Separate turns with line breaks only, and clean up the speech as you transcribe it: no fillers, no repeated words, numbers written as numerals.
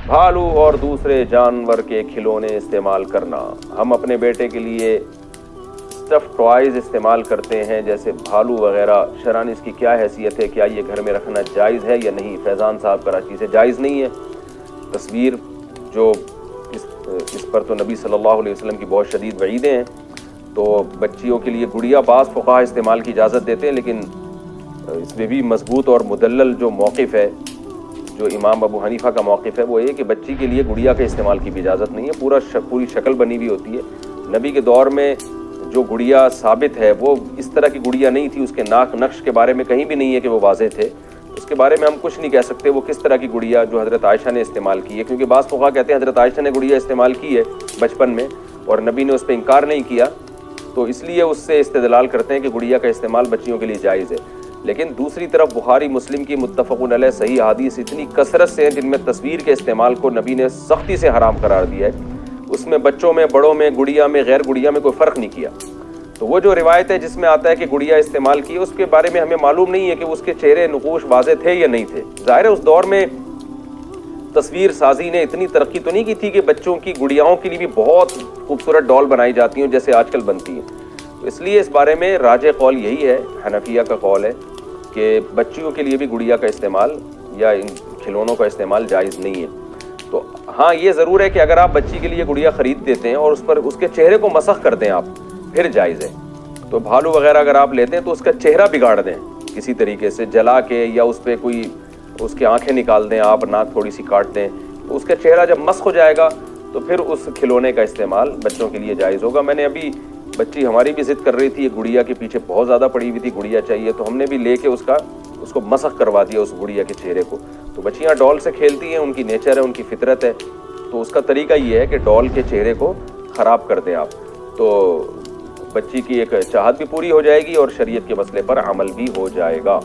بھالو اور دوسرے جانور کے کھلونے استعمال کرنا. ہم اپنے بیٹے کے لیے اسٹف ٹوائز استعمال کرتے ہیں جیسے بھالو وغیرہ. شرعاً اس کی کیا حیثیت ہے؟ کیا یہ گھر میں رکھنا جائز ہے یا نہیں؟ فیضان صاحب کراچی سے. جائز نہیں ہے. تصویر جو اس پر تو نبی صلی اللہ علیہ وسلم کی بہت شدید وعیدیں ہیں. تو بچیوں کے لیے گڑیا بعض فقہا استعمال کی اجازت دیتے ہیں، لیکن اس میں بھی مضبوط اور مدلل جو موقف ہے، جو امام ابو حنیفہ کا موقف ہے، وہ یہ کہ بچی کے لیے گڑیا کے استعمال کی بھی اجازت نہیں ہے. پوری شکل بنی ہوئی ہوتی ہے. نبی کے دور میں جو گڑیا ثابت ہے وہ اس طرح کی گڑیا نہیں تھی. اس کے ناک نقش کے بارے میں کہیں بھی نہیں ہے کہ وہ واضح تھے. اس کے بارے میں ہم کچھ نہیں کہہ سکتے وہ کس طرح کی گڑیا جو حضرت عائشہ نے استعمال کی ہے، کیونکہ بعض فقہا کہتے ہیں حضرت عائشہ نے گڑیا استعمال کی ہے بچپن میں اور نبی نے اس پہ انکار نہیں کیا، تو اس لیے اس سے استدلال کرتے ہیں کہ گڑیا کا استعمال بچیوں کے لیے جائز ہے. لیکن دوسری طرف بخاری مسلم کی متفق علیہ صحیح حدیث اتنی کثرت سے ہیں جن میں تصویر کے استعمال کو نبی نے سختی سے حرام قرار دیا ہے. اس میں بچوں میں، بڑوں میں، گڑیا میں، غیر گڑیا میں کوئی فرق نہیں کیا. تو وہ جو روایت ہے جس میں آتا ہے کہ گڑیا استعمال کی، اس کے بارے میں ہمیں معلوم نہیں ہے کہ اس کے چہرے نقوش واضح تھے یا نہیں تھے. ظاہر ہے اس دور میں تصویر سازی نے اتنی ترقی تو نہیں کی تھی کہ بچوں کی گڑیاؤں کے لیے بھی بہت خوبصورت ڈال بنائی جاتی ہیں جیسے آج کل بنتی ہیں. تو اس لیے اس بارے میں راجح قول یہی ہے، حنفیہ کا قول ہے کہ بچیوں کے لیے بھی گڑیا کا استعمال یا ان کھلونوں کا استعمال جائز نہیں ہے. تو ہاں یہ ضرور ہے کہ اگر آپ بچی کے لیے گڑیا خرید دیتے ہیں اور اس پر اس کے چہرے کو مسخ کر دیں آپ، پھر جائز ہے. تو بھالو وغیرہ اگر آپ لیتے ہیں تو اس کا چہرہ بگاڑ دیں کسی طریقے سے، جلا کے یا اس پہ کوئی اس کی آنکھیں نکال دیں آپ، ناک تھوڑی سی کاٹ دیں، تو اس کا چہرہ جب مسخ ہو جائے گا تو پھر اس کھلونے کا استعمال بچوں کے لیے جائز ہوگا. میں نے ابھی بچی ہماری بھی ضد کر رہی تھی، ایک گڑیا کے پیچھے بہت زیادہ پڑی ہوئی تھی، گڑیا چاہیے، تو ہم نے بھی لے کے اس کو مسخ کروا دیا اس گڑیا کے چہرے کو. تو بچیاں ڈال سے کھیلتی ہیں، ان کی نیچر ہے، ان کی فطرت ہے، تو اس کا طریقہ یہ ہے کہ ڈال کے چہرے کو خراب کر دیں آپ، تو بچی کی ایک چاہت بھی پوری ہو جائے گی اور شریعت کے مسئلے پر عمل بھی ہو جائے گا.